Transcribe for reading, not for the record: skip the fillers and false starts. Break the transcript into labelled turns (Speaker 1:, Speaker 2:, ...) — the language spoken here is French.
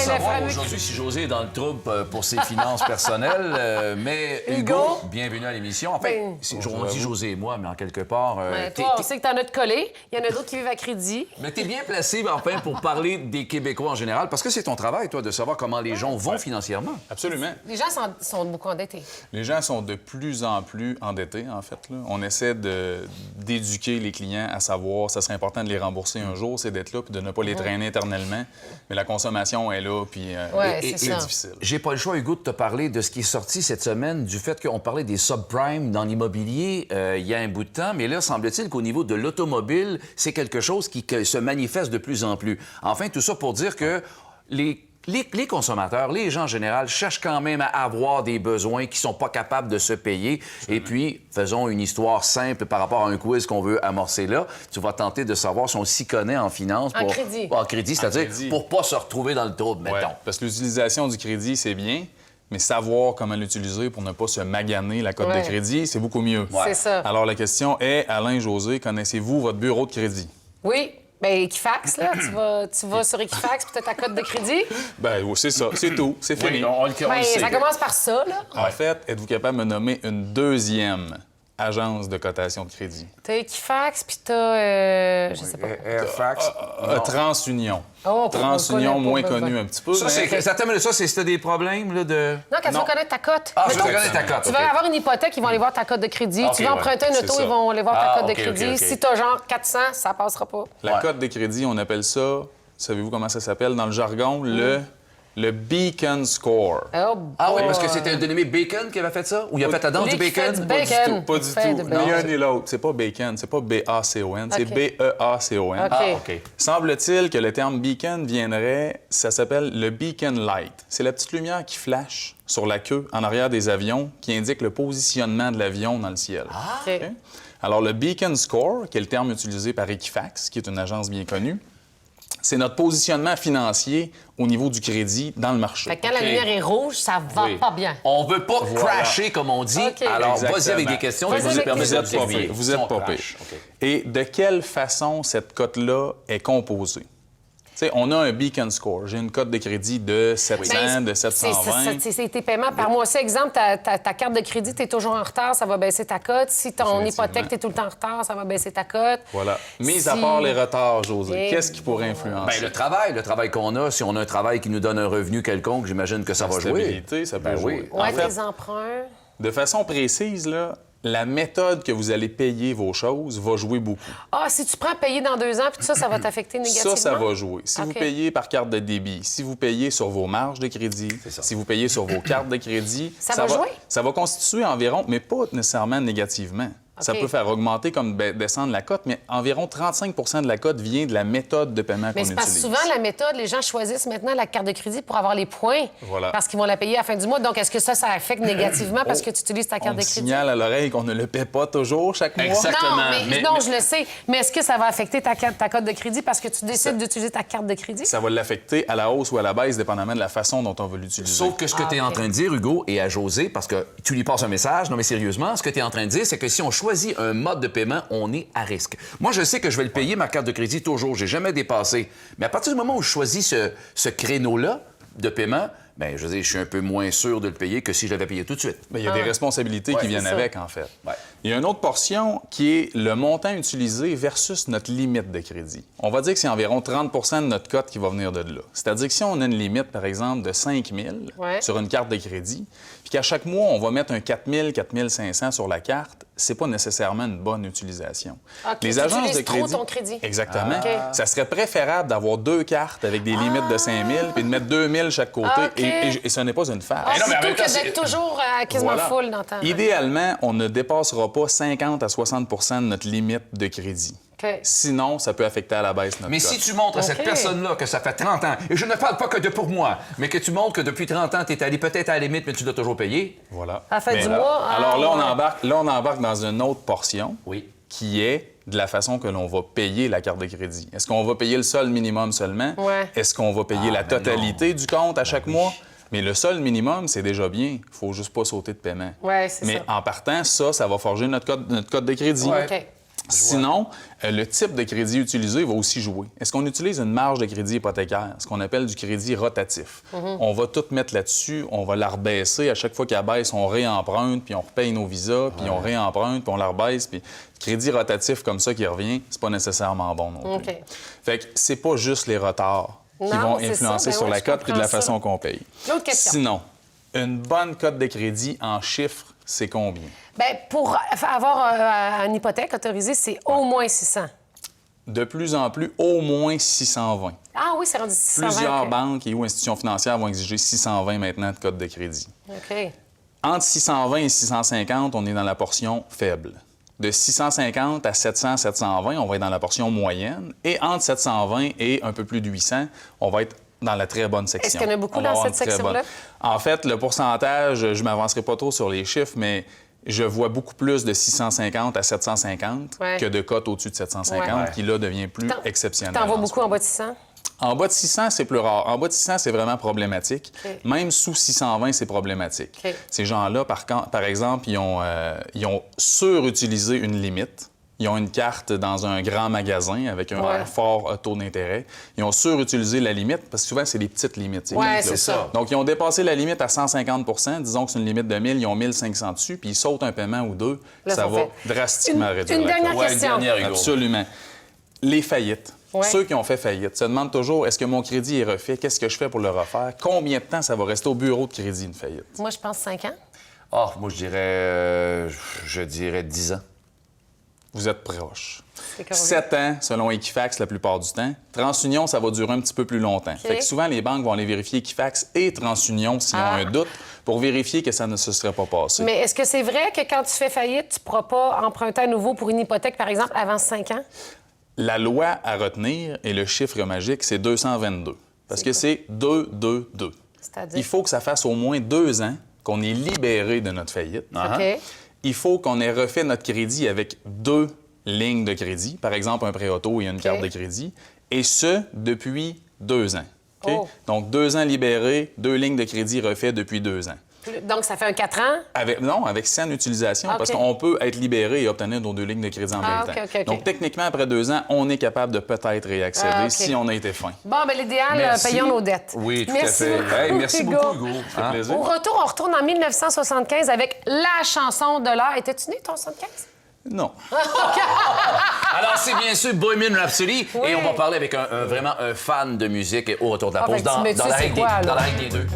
Speaker 1: savoir
Speaker 2: fameux
Speaker 1: aujourd'hui si José est dans le trouble pour ses finances personnelles. Mais Hugo, bienvenue à l'émission. Enfin, on dit José et moi, mais en quelque part...
Speaker 2: toi, on sait que t'en as de collé. Il y en a d'autres qui vivent à crédit.
Speaker 1: Mais t'es bien placé, enfin, pour parler des Québécois en général, parce que c'est ton travail, toi, de savoir comment les gens vont financièrement.
Speaker 3: Absolument.
Speaker 2: Les gens sont beaucoup endettés.
Speaker 3: Les gens sont de plus en plus endettés, en fait. Là. On essaie d'éduquer les clients à savoir, ça serait important de les rembourser un jour, ces dettes-là, puis de ne pas les traîner éternellement. Mais la consommation est là, puis c'est difficile.
Speaker 1: J'ai pas le choix, Hugo, de te parler de ce qui est sorti cette semaine, du fait qu'on parlait des subprimes dans l'immobilier il y a un bout de temps, mais là, semble-t-il qu'au niveau de l'automobile, c'est quelque chose qui se manifeste de plus en plus. Enfin, tout ça pour dire que les consommateurs, les gens en général, cherchent quand même à avoir des besoins qui sont pas capables de se payer. Et puis, faisons une histoire simple par rapport à un quiz qu'on veut amorcer là. Tu vas tenter de savoir si on s'y connaît en finance.
Speaker 2: En crédit.
Speaker 1: En crédit, c'est-à-dire pour pas se retrouver dans le trouble, mettons.
Speaker 3: Parce que l'utilisation du crédit, c'est bien, mais savoir comment l'utiliser pour ne pas se maganer la cote de crédit, c'est beaucoup mieux.
Speaker 2: C'est ça.
Speaker 3: Alors, la question est, Alain, José, connaissez-vous votre bureau de crédit?
Speaker 2: Oui. Bien, Equifax, là, tu vas sur Equifax, puis tu as ta cote de crédit.
Speaker 3: Bien, c'est ça, c'est tout, c'est fini.
Speaker 1: On le sait.
Speaker 2: Ça commence par ça, là.
Speaker 3: En fait, êtes-vous capable de me nommer une deuxième agence de cotation de crédit?
Speaker 2: T'as Equifax, puis t'as, je sais pas.
Speaker 1: Airfax.
Speaker 3: TransUnion.
Speaker 2: Oh,
Speaker 3: TransUnion, moins connu un petit peu.
Speaker 1: Ça, c'est si t'as des problèmes, là, de...
Speaker 2: Non, quand tu veux connaître ta cote.
Speaker 1: Ah, je veux
Speaker 2: Mettons,
Speaker 1: connaître ta cote,
Speaker 2: Tu veux avoir une hypothèque, ils vont aller voir ta cote de crédit. Tu veux emprunter une auto, ils vont aller voir ta cote de crédit. Si t'as genre 400, ça passera pas.
Speaker 3: La cote de crédit, on appelle ça, savez-vous comment ça s'appelle dans le jargon? Le Beacon Score.
Speaker 1: Ah oui, parce que c'était un dénommé Bacon qui avait fait ça? Ou il a fait la danse du bacon?
Speaker 3: Pas du tout. Ni un ni l'autre. C'est pas bacon, c'est pas B-A-C-O-N, c'est B-E-A-C-O-N.
Speaker 2: OK.
Speaker 3: Semble-t-il que le terme beacon viendrait, ça s'appelle le beacon light. C'est la petite lumière qui flash sur la queue en arrière des avions qui indique le positionnement de l'avion dans le ciel.
Speaker 2: OK.
Speaker 3: Alors, le Beacon Score, qui est le terme utilisé par Equifax, qui est une agence bien connue, c'est notre positionnement financier au niveau du crédit dans le marché.
Speaker 2: Fait que quand la lumière est rouge, ça va pas bien.
Speaker 1: On veut pas crasher, comme on dit. Alors, vas-y avec des questions qui vous permettent de vous aiguiller.
Speaker 3: Vous êtes pas pire. Et de quelle façon cette cote-là est composée? T'sais, on a un Beacon Score. J'ai une cote de crédit de 700, de 720.
Speaker 2: C'est tes paiements par mois. C'est exemple, ta carte de crédit, tu es toujours en retard, ça va baisser ta cote. Si ton hypothèque, tu es tout le temps en retard, ça va baisser ta cote.
Speaker 3: Voilà. Mis à part les retards, José, qu'est-ce qui pourrait influencer?
Speaker 1: Bien, le travail qu'on a. Si on a un travail qui nous donne un revenu quelconque, j'imagine que ça va jouer.
Speaker 3: La stabilité, ça peut jouer.
Speaker 2: Ouais, tes emprunts.
Speaker 3: De façon précise, là, la méthode que vous allez payer vos choses va jouer beaucoup.
Speaker 2: Ah, si tu prends payer dans 2 ans, puis ça va t'affecter négativement?
Speaker 3: Ça va jouer. Si vous payez par carte de débit, si vous payez sur vos marges de crédit, si vous payez sur vos cartes de crédit...
Speaker 2: Ça va jouer?
Speaker 3: Ça va constituer environ, mais pas nécessairement négativement. Ça peut faire augmenter comme descendre la cote, mais environ 35 de la cote vient de la méthode de paiement qu'on utilise.
Speaker 2: Mais c'est parce que souvent, la méthode, les gens choisissent maintenant la carte de crédit pour avoir les points parce qu'ils vont la payer à la fin du mois. Donc, est-ce que ça affecte négativement parce que tu utilises ta carte de crédit?
Speaker 3: On signale à l'oreille qu'on ne le paie pas toujours chaque mois.
Speaker 1: Exactement.
Speaker 2: Non, je le sais. Mais est-ce que ça va affecter ta cote de crédit parce que tu décides d'utiliser ta carte de crédit?
Speaker 3: Ça va l'affecter à la hausse ou à la baisse, dépendamment de la façon dont on veut l'utiliser.
Speaker 1: Sauf que ce que tu es en train de dire, Hugo, et à José, parce que tu lui passes un message, non mais sérieusement, ce que tu es en train de dire, c'est que si on choisit un mode de paiement, on est à risque. Moi, je sais que je vais le payer, ma carte de crédit, toujours. J'ai jamais dépassé. Mais à partir du moment où je choisis ce créneau-là de paiement, bien, je veux dire, je suis un peu moins sûr de le payer que si je l'avais payé tout de suite.
Speaker 3: Bien, il y a des responsabilités qui viennent avec, en fait. Il y a une autre portion qui est le montant utilisé versus notre limite de crédit. On va dire que c'est environ 30 de notre cote qui va venir de là. C'est-à-dire que si on a une limite, par exemple, de 5 000 sur une carte de crédit, puis qu'à chaque mois, on va mettre un 4 000, 4 500 sur la carte, c'est pas nécessairement une bonne utilisation.
Speaker 2: Les agences de crédit... trop ton crédit.
Speaker 3: Exactement. Ça serait préférable d'avoir 2 cartes avec des limites de 5 000 puis de mettre 2 000 chaque côté. Et ce n'est pas une farce.
Speaker 2: Plutôt que d'être toujours quasiment full dans ta...
Speaker 3: Idéalement, on ne dépassera pas 50 à 60 de notre limite de crédit. Sinon, ça peut affecter à la baisse notre
Speaker 1: Mais
Speaker 3: cote.
Speaker 1: si tu montres à cette personne-là que ça fait 30 ans, et je ne parle pas que de pour moi, mais que tu montres que depuis 30 ans, tu es allé peut-être à la limite, mais tu dois toujours payer.
Speaker 3: Voilà.
Speaker 2: À la fin du mois...
Speaker 3: Alors là, on embarque dans une autre portion qui est de la façon que l'on va payer la carte de crédit. Est-ce qu'on va payer le solde minimum seulement? Est-ce qu'on va payer la totalité du compte à chaque mois? Mais le solde minimum, c'est déjà bien. Il faut juste pas sauter de paiement.
Speaker 2: Mais
Speaker 3: en partant, ça va forger notre code de crédit. Sinon, le type de crédit utilisé va aussi jouer. Est-ce qu'on utilise une marge de crédit hypothécaire, ce qu'on appelle du crédit rotatif? On va tout mettre là-dessus, on va la rebaisser. À chaque fois qu'elle baisse, on réemprunte, puis on repaye nos visas, puis on réemprunte, puis on la rebaisse. Puis crédit rotatif comme ça qui revient, c'est pas nécessairement bon non plus. Fait que c'est pas juste les retards qui vont influencer sur la cote puis de la façon qu'on paye.
Speaker 2: L'autre question.
Speaker 3: Sinon, une bonne cote de crédit en chiffres, c'est combien?
Speaker 2: Bien, pour avoir une hypothèque autorisée, c'est au moins 600.
Speaker 3: De plus en plus, au moins 620.
Speaker 2: Ah oui, c'est rendu 620.
Speaker 3: Plusieurs banques et ou institutions financières vont exiger 620 maintenant de cote de crédit.
Speaker 2: OK.
Speaker 3: Entre 620 et 650, on est dans la portion faible. De 650 à 700, 720, on va être dans la portion moyenne. Et entre 720 et un peu plus de 800, on va être dans la très bonne section.
Speaker 2: Est-ce qu'il y en a beaucoup dans cette section-là?
Speaker 3: En fait, le pourcentage, je ne m'avancerai pas trop sur les chiffres, mais je vois beaucoup plus de 650 à 750 que de cotes au-dessus de 750, qui là devient plus exceptionnel.
Speaker 2: T'en vois beaucoup en bas de 600?
Speaker 3: En bas de 600, c'est plus rare. En bas de 600, c'est vraiment problématique. Même sous 620, c'est problématique. Ces gens-là, par exemple, ils ont surutilisé une limite. Ils ont une carte dans un grand magasin avec un fort taux d'intérêt. Ils ont surutilisé la limite, parce que souvent, c'est des petites limites.
Speaker 2: Oui, c'est ça.
Speaker 3: Donc, ils ont dépassé la limite à 150 disons que c'est une limite de 1000, ils ont 1500 dessus, puis ils sautent un paiement ou deux. Là, ça va drastiquement réduire
Speaker 2: la cote. Une dernière question.
Speaker 1: Une dernière, Hugo.
Speaker 3: Absolument. Les faillites. Ceux qui ont fait faillite se demandent toujours, est-ce que mon crédit est refait? Qu'est-ce que je fais pour le refaire? Combien de temps ça va rester au bureau de crédit, une faillite?
Speaker 2: Moi, je pense 5 ans.
Speaker 1: Ah, moi, je dirais 10 ans.
Speaker 3: Vous êtes proche. 7 ans, selon Equifax, la plupart du temps. TransUnion, ça va durer un petit peu plus longtemps. Fait que souvent, les banques vont aller vérifier Equifax et TransUnion s'ils ont un doute pour vérifier que ça ne se serait pas passé.
Speaker 2: Mais est-ce que c'est vrai que quand tu fais faillite, tu ne pourras pas emprunter à nouveau pour une hypothèque, par exemple, avant 5 ans?
Speaker 3: La loi à retenir et le chiffre magique, c'est 222. Parce que c'est 2-2-2.
Speaker 2: C'est-à-dire?
Speaker 3: Il faut que ça fasse au moins 2 ans qu'on est libéré de notre faillite.
Speaker 2: OK.
Speaker 3: Il faut qu'on ait refait notre crédit avec 2 lignes de crédit, par exemple un prêt auto et une carte de crédit, et ce, depuis 2 ans. Donc, 2 ans libérés, 2 lignes de crédit refaites depuis 2 ans.
Speaker 2: Donc, ça fait un 4 ans?
Speaker 3: Avec saine utilisation, parce qu'on peut être libéré et obtenir nos 2 lignes de crédit en même temps. Donc, techniquement, après 2 ans, on est capable de peut-être réaccéder si on a été fin.
Speaker 2: Bon, bien, l'idéal, payons nos dettes.
Speaker 1: Oui, tout à fait. Merci beaucoup, Hugo.
Speaker 3: Ça fait plaisir.
Speaker 2: Au retour, on retourne en 1975 avec la chanson de l'heure. Étais-tu né, ton 75?
Speaker 3: Non.
Speaker 1: Alors, c'est bien sûr Bohemian Rhapsody. Et on va parler avec vraiment un fan de musique au retour de la pause dans la règle des deux.